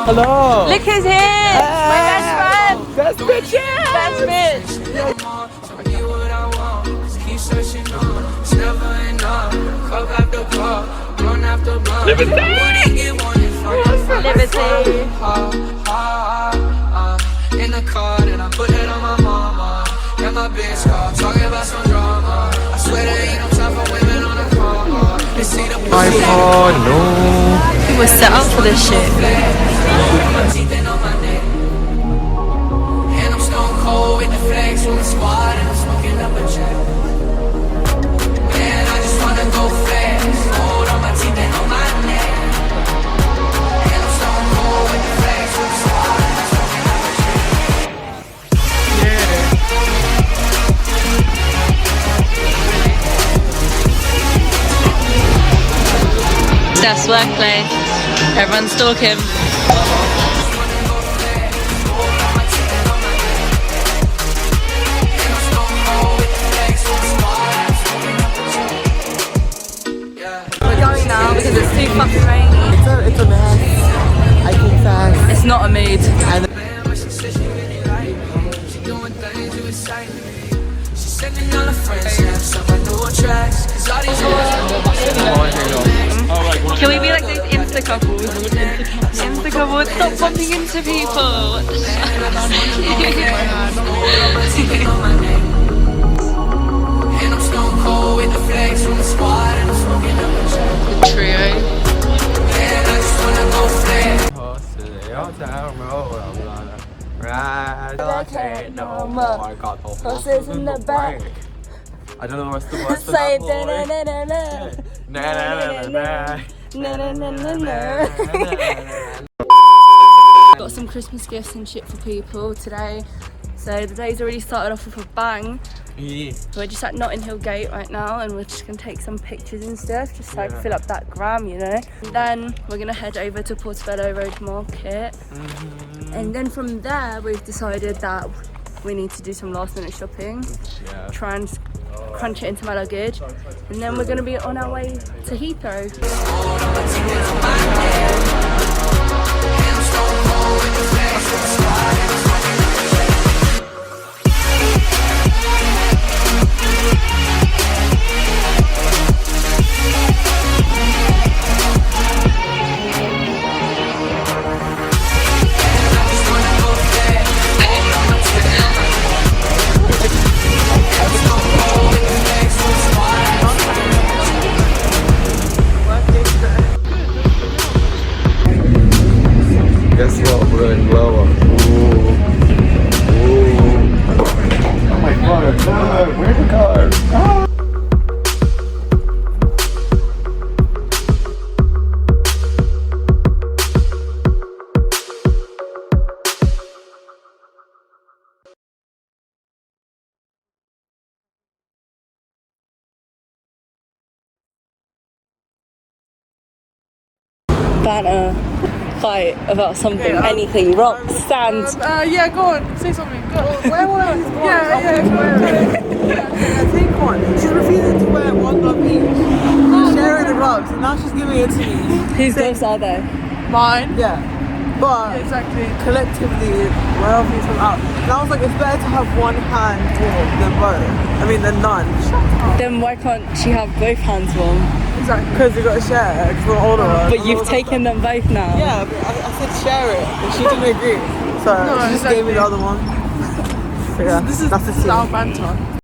Hello. Look who's here. My best friend. Best bitch. Best bitch. Liberty. In the car, and I put it on my mama. And my bitch car, talking about some drama. I swear there ain't no time for women on the corner. They see the iPhone, no. He was set up for this shit. And I'm stone cold with the flex from the squad, and I'm smoking up a check. Man, I just wanna go fast. Hold on my teeth and on my neck. And I'm stone cold with the flex from the squad, and I'm smoking up a check. Steph's workplace. Everyone's stalking. We're going now because it's too fucking rainy. It's a mess. I confess. It's not a mood. And Can we be like those Insta couples? Insta couples, stop bumping into people. The trio. no more. I got the horses in the back. I don't know what's the worst for that boy. Na na na na na. Got some Christmas gifts and shit for people today. So the day's already started off with a bang. Yeah. We're just at Notting Hill Gate right now and we're just gonna take some pictures and stuff, just like fill up that gram, you know. Then we're gonna head over to Portobello Road Market. And then from there we've decided that we need to do some last minute shopping. Yeah. Try and crunch it into my luggage. And then we're gonna be on our way to Heathrow. Guess what? We're in lower. Ooh. Oh my god, no! Where's the car? Ah! Banter. Fight about something, anything, rocks, sand. Yeah, go on, say something. Go on. Wear one of these gloves. Yeah. Take one. She's refusing to wear one glove each. She's sharing the gloves, and now she's giving it to me. Whose gloves are they? Mine. Yeah. But Exactly. collectively, we're helping each other out. And I was like, it's better to have one hand warm than both. I mean, than none. Then why can't she have both hands warm? Exactly. Because we got to share, because we're older ones. But you've taken them both now. Yeah, but I said share it, and she didn't agree. So she just gave me the other one. So yeah, This is that's the our scene. banter.